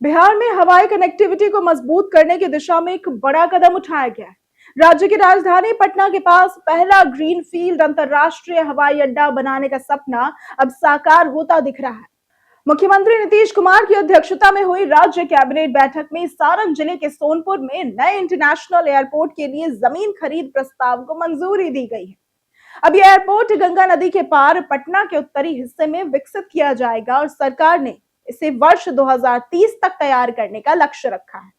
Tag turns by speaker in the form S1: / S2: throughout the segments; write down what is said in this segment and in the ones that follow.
S1: बिहार में हवाई कनेक्टिविटी को मजबूत करने की दिशा में एक बड़ा कदम उठाया गया है। राज्य की राजधानी पटना के पास पहला ग्रीनफील्ड अंतर्राष्ट्रीय हवाई अड्डा बनाने का सपना अब साकार होता दिख रहा है। मुख्यमंत्री नीतीश कुमार की अध्यक्षता में हुई राज्य कैबिनेट बैठक में सारण जिले के सोनपुर में नए इंटरनेशनल एयरपोर्ट के लिए जमीन खरीद प्रस्ताव को मंजूरी दी गई है। अब यह एयरपोर्ट गंगा नदी के पार पटना के उत्तरी हिस्से में विकसित किया जाएगा और सरकार ने इसे वर्ष 2030 तक तैयार करने का लक्ष्य रखा है।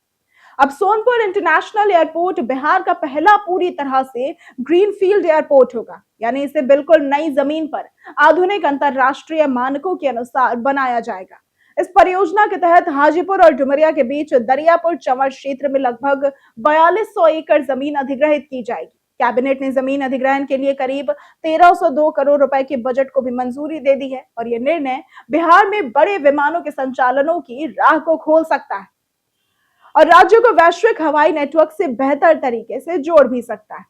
S1: अब सोनपुर इंटरनेशनल एयरपोर्ट बिहार का पहला पूरी तरह से ग्रीनफील्ड एयरपोर्ट होगा, यानी इसे बिल्कुल नई जमीन पर आधुनिक अंतरराष्ट्रीय मानकों के अनुसार बनाया जाएगा। इस परियोजना के तहत हाजीपुर और डुमरिया के बीच दरियापुर चंवर क्षेत्र में लगभग 4200 एकड़ जमीन अधिग्रहित की जाएगी। कैबिनेट ने जमीन अधिग्रहण के लिए करीब 1302 करोड़ रुपए के बजट को भी मंजूरी दे दी है और यह निर्णय बिहार में बड़े विमानों के संचालनों की राह को खोल सकता है और राज्य को वैश्विक हवाई नेटवर्क से बेहतर तरीके से जोड़ भी सकता है।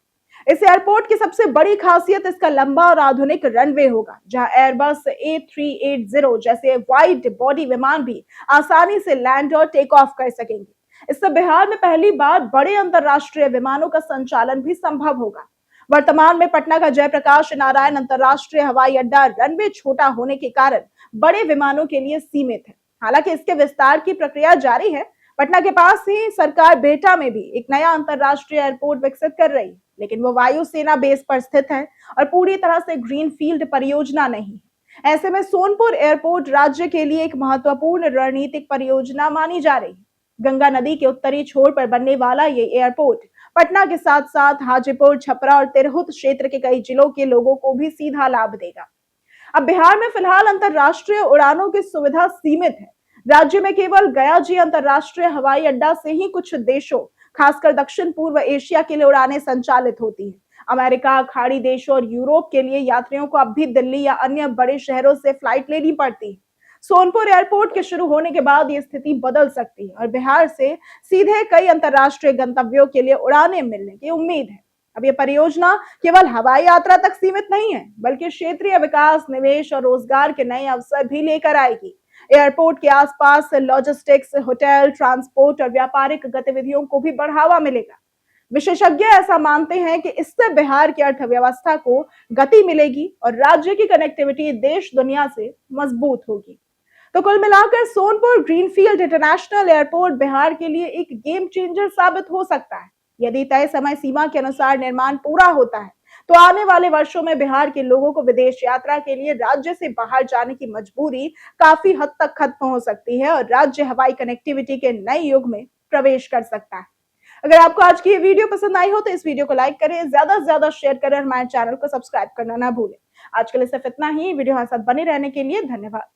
S1: इस एयरपोर्ट की सबसे बड़ी खासियत इसका लंबा और आधुनिक रनवे होगा, जहां एयरबस A380 जैसे वाइड बॉडी विमान भी आसानी से लैंड और टेक ऑफ कर सकेंगे। इससे बिहार में पहली बार बड़े अंतरराष्ट्रीय विमानों का संचालन भी संभव होगा। वर्तमान में पटना का जयप्रकाश नारायण अंतरराष्ट्रीय हवाई अड्डा रनवे छोटा होने के कारण बड़े विमानों के लिए सीमित है। हालांकि इसके विस्तार की प्रक्रिया जारी है। पटना के पास ही सरकार बेटा में भी एक नया अंतरराष्ट्रीय एयरपोर्ट विकसित कर रही है, लेकिन वो वायुसेना बेस पर स्थित है और पूरी तरह से ग्रीनफील्ड परियोजना नहीं है। ऐसे में सोनपुर एयरपोर्ट राज्य के लिए एक महत्वपूर्ण रणनीतिक परियोजना मानी जा रही है। गंगा नदी के उत्तरी छोर पर बनने वाला ये एयरपोर्ट पटना के साथ साथ हाजीपुर, छपरा और तिरहुत क्षेत्र के कई जिलों के लोगों को भी सीधा लाभ देगा। अब बिहार में फिलहाल अंतरराष्ट्रीय उड़ानों की सुविधा सीमित है। राज्य में केवल गया जी अंतरराष्ट्रीय हवाई अड्डा से ही कुछ देशों, खासकर दक्षिण पूर्व एशिया के लिए उड़ानें संचालित होती हैं। अमेरिका, खाड़ी देशों और यूरोप के लिए यात्रियों को अब भी दिल्ली या अन्य बड़े शहरों से फ्लाइट लेनी पड़ती है। सोनपुर एयरपोर्ट के शुरू होने के बाद ये स्थिति बदल सकती है और बिहार से सीधे कई अंतरराष्ट्रीय गंतव्यों के लिए उड़ानें मिलने की उम्मीद है। अब ये परियोजना केवल हवाई यात्रा तक सीमित नहीं है, बल्कि क्षेत्रीय विकास, निवेश और रोजगार के नए अवसर भी लेकर आएगी। एयरपोर्ट के आसपास लॉजिस्टिक्स, होटल, ट्रांसपोर्ट और व्यापारिक गतिविधियों को भी बढ़ावा मिलेगा। विशेषज्ञ ऐसा मानते हैं कि इससे बिहार की अर्थव्यवस्था को गति मिलेगी और राज्य की कनेक्टिविटी देश दुनिया से मजबूत होगी। तो कुल मिलाकर Sonpur greenfield international airport Bihar के लिए एक गेम चेंजर साबित हो सकता है। यदि तय समय सीमा के अनुसार निर्माण पूरा होता है तो आने वाले वर्षों में बिहार के लोगों को विदेश यात्रा के लिए राज्य से बाहर जाने की मजबूरी काफी हद तक खत्म हो सकती है और राज्य हवाई कनेक्टिविटी के नए युग में प्रवेश कर सकता है। अगर आपको आज की ये वीडियो पसंद आई हो तो इस वीडियो को लाइक करें, ज्यादा से ज्यादा शेयर करें, हमारे चैनल को सब्सक्राइब करना ना भूलें। आज के लिए सिर्फ इतना ही। वीडियो हमारे साथ बने रहने के लिए धन्यवाद।